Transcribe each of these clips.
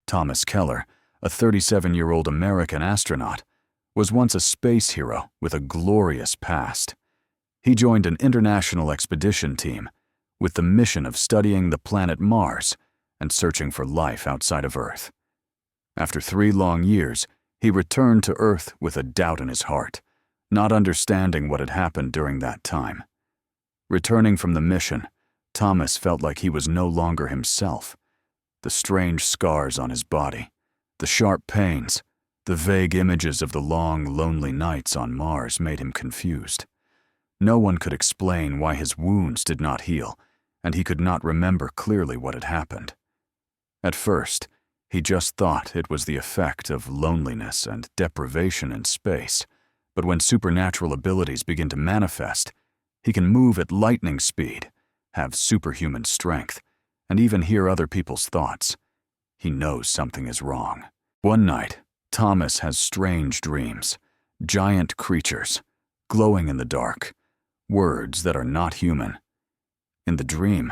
Thomas Keller, a 37-year-old American astronaut, was once a space hero with a glorious past. He joined an international expedition team with the mission of studying the planet Mars and searching for life outside of Earth. After 3 long years, he returned to Earth with a doubt in his heart, not understanding what had happened during that time. Returning from the mission, Thomas felt like he was no longer himself. The strange scars on his body, the sharp pains, the vague images of the long, lonely nights on Mars made him confused. No one could explain why his wounds did not heal, and he could not remember clearly what had happened. At first, he just thought it was the effect of loneliness and deprivation in space, but when supernatural abilities begin to manifest, he can move at lightning speed, have superhuman strength, and even hear other people's thoughts. He knows something is wrong. One night, Thomas has strange dreams, giant creatures, glowing in the dark, words that are not human. In the dream,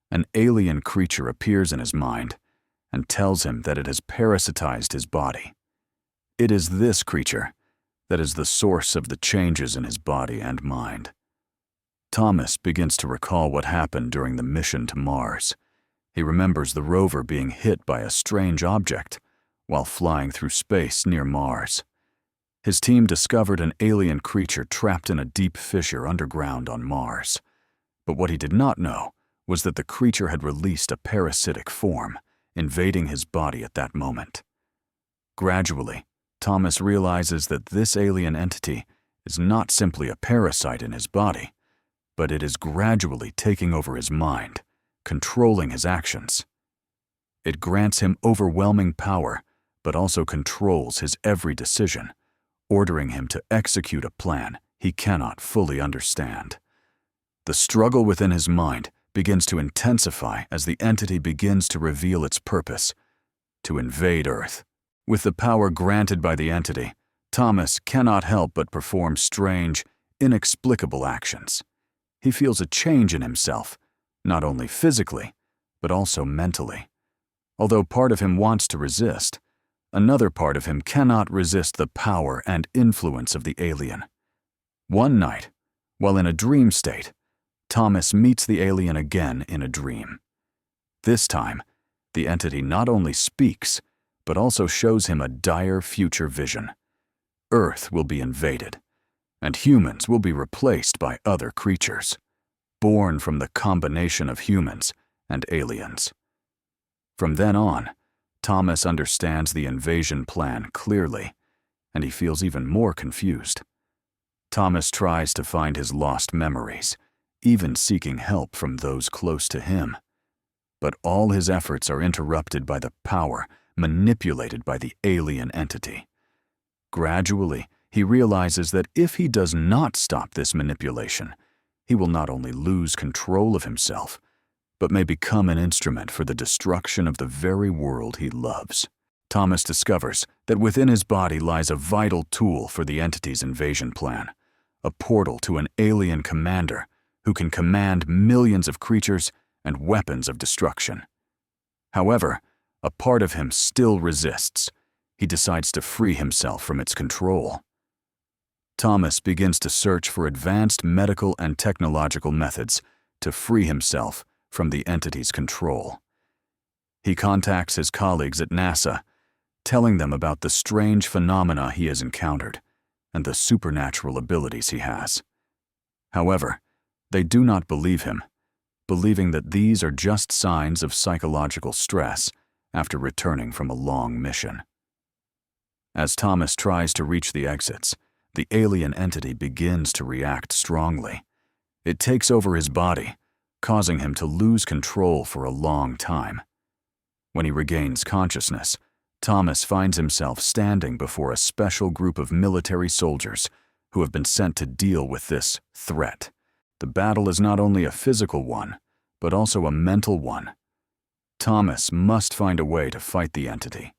an alien creature appears in his mind and tells him that it has parasitized his body. It is this creature that is the source of the changes in his body and mind. Thomas begins to recall what happened during the mission to Mars. He remembers the rover being hit by a strange object while flying through space near Mars. His team discovered an alien creature trapped in a deep fissure underground on Mars. But what he did not know was that the creature had released a parasitic form, invading his body at that moment. Gradually, Thomas realizes that this alien entity is not simply a parasite in his body, but it is gradually taking over his mind, controlling his actions. It grants him overwhelming power, but also controls his every decision, ordering him to execute a plan he cannot fully understand. The struggle within his mind begins to intensify as the entity begins to reveal its purpose: to invade Earth. With the power granted by the entity, Thomas cannot help but perform strange, inexplicable actions. He feels a change in himself, not only physically, but also mentally. Although part of him wants to resist, another part of him cannot resist the power and influence of the alien. One night, while in a dream state, Thomas meets the alien again in a dream. This time, the entity not only speaks, but also shows him a dire future vision. Earth will be invaded, and humans will be replaced by other creatures, born from the combination of humans and aliens. From then on, Thomas understands the invasion plan clearly, and he feels even more confused. Thomas tries to find his lost memories, even seeking help from those close to him. But all his efforts are interrupted by the power manipulated by the alien entity. Gradually, he realizes that if he does not stop this manipulation, he will not only lose control of himself, but may become an instrument for the destruction of the very world he loves. Thomas discovers that within his body lies a vital tool for the entity's invasion plan, a portal to an alien commander who can command millions of creatures and weapons of destruction. However, a part of him still resists. He decides to free himself from its control. Thomas begins to search for advanced medical and technological methods to free himself from the entity's control. He contacts his colleagues at NASA, telling them about the strange phenomena he has encountered and the supernatural abilities he has. However, they do not believe him, believing that these are just signs of psychological stress after returning from a long mission. As Thomas tries to reach the exits, the alien entity begins to react strongly. It takes over his body, causing him to lose control for a long time. When he regains consciousness, Thomas finds himself standing before a special group of military soldiers who have been sent to deal with this threat. The battle is not only a physical one, but also a mental one. Thomas must find a way to fight the entity,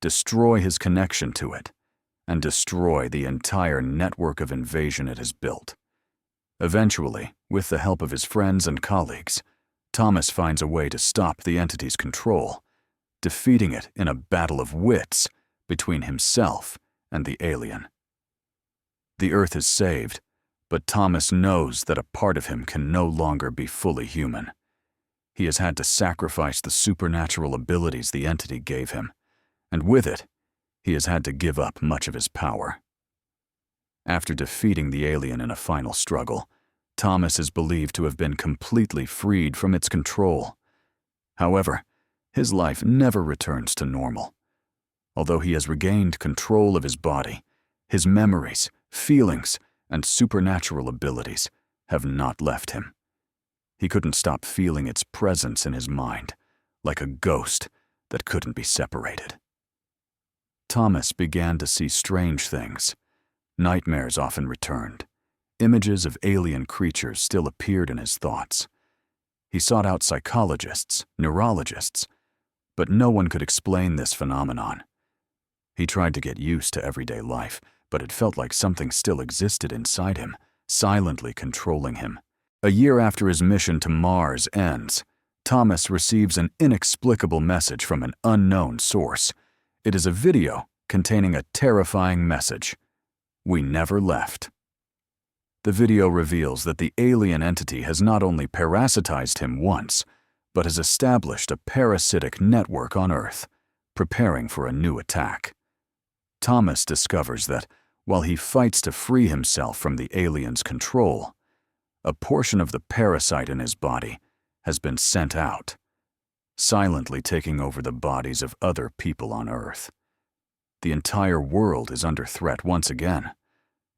destroy his connection to it, and destroy the entire network of invasion it has built. Eventually, with the help of his friends and colleagues, Thomas finds a way to stop the entity's control, defeating it in a battle of wits between himself and the alien. The Earth is saved, but Thomas knows that a part of him can no longer be fully human. He has had to sacrifice the supernatural abilities the entity gave him, and with it, he has had to give up much of his power. After defeating the alien in a final struggle, Thomas is believed to have been completely freed from its control. However, his life never returns to normal. Although he has regained control of his body, his memories, feelings, and supernatural abilities have not left him. He couldn't stop feeling its presence in his mind, like a ghost that couldn't be separated. Thomas began to see strange things. Nightmares often returned. Images of alien creatures still appeared in his thoughts. He sought out psychologists, neurologists, but no one could explain this phenomenon. He tried to get used to everyday life, but it felt like something still existed inside him, silently controlling him. A year after his mission to Mars ends, Thomas receives an inexplicable message from an unknown source. It is a video containing a terrifying message: "We never left." The video reveals that the alien entity has not only parasitized him once, but has established a parasitic network on Earth, preparing for a new attack. Thomas discovers that, while he fights to free himself from the alien's control, a portion of the parasite in his body has been sent out, silently taking over the bodies of other people on Earth. The entire world is under threat once again,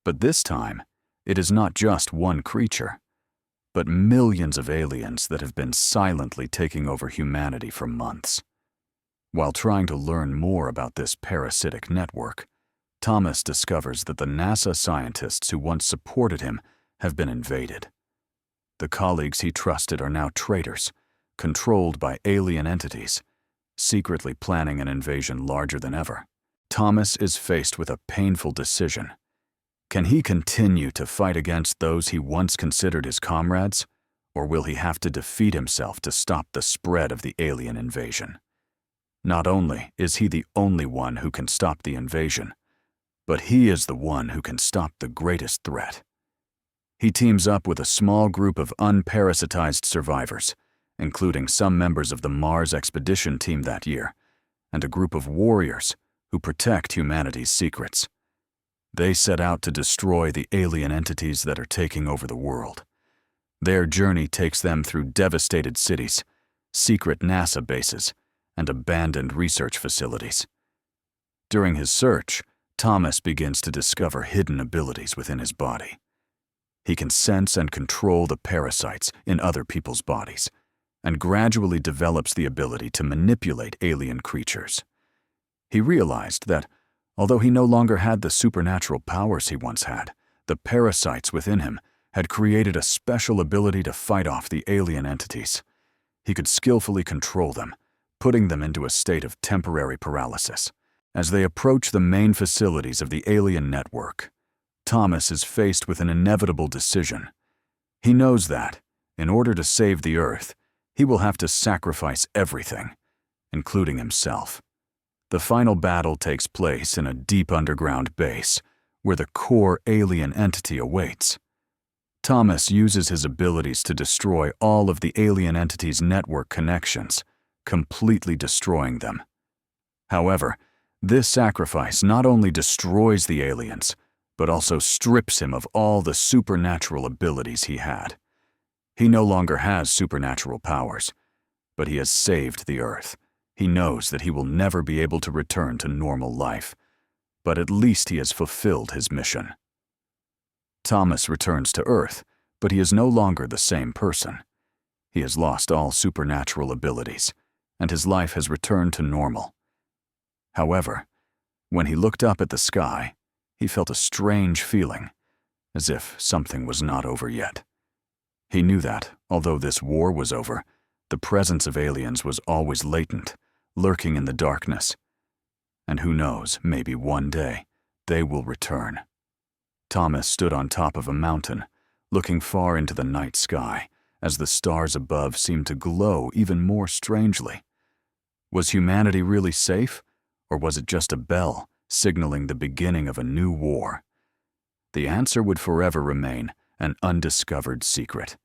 but this time, it is not just one creature, but millions of aliens that have been silently taking over humanity for months. While trying to learn more about this parasitic network, Thomas discovers that the NASA scientists who once supported him have been invaded. The colleagues he trusted are now traitors, controlled by alien entities, secretly planning an invasion larger than ever. Thomas is faced with a painful decision. Can he continue to fight against those he once considered his comrades, or will he have to defeat himself to stop the spread of the alien invasion? Not only is he the only one who can stop the invasion, but he is the one who can stop the greatest threat. He teams up with a small group of unparasitized survivors, including some members of the Mars expedition team that year, and a group of warriors who protect humanity's secrets. They set out to destroy the alien entities that are taking over the world. Their journey takes them through devastated cities, secret NASA bases, and abandoned research facilities. During his search, Thomas begins to discover hidden abilities within his body. He can sense and control the parasites in other people's bodies, and gradually develops the ability to manipulate alien creatures. He realized that, although he no longer had the supernatural powers he once had, the parasites within him had created a special ability to fight off the alien entities. He could skillfully control them, putting them into a state of temporary paralysis. As they approach the main facilities of the alien network, Thomas is faced with an inevitable decision. He knows that, in order to save the Earth, he will have to sacrifice everything, including himself. The final battle takes place in a deep underground base, where the core alien entity awaits. Thomas uses his abilities to destroy all of the alien entity's network connections, completely destroying them. However, this sacrifice not only destroys the aliens, but also strips him of all the supernatural abilities he had. He no longer has supernatural powers, but he has saved the Earth. He knows that he will never be able to return to normal life, but at least he has fulfilled his mission. Thomas returns to Earth, but he is no longer the same person. He has lost all supernatural abilities, and his life has returned to normal. However, when he looked up at the sky, he felt a strange feeling, as if something was not over yet. He knew that, although this war was over, the presence of aliens was always latent, lurking in the darkness. And who knows, maybe one day, they will return. Thomas stood on top of a mountain, looking far into the night sky, as the stars above seemed to glow even more strangely. Was humanity really safe, or was it just a bell signaling the beginning of a new war? The answer would forever remain an undiscovered secret.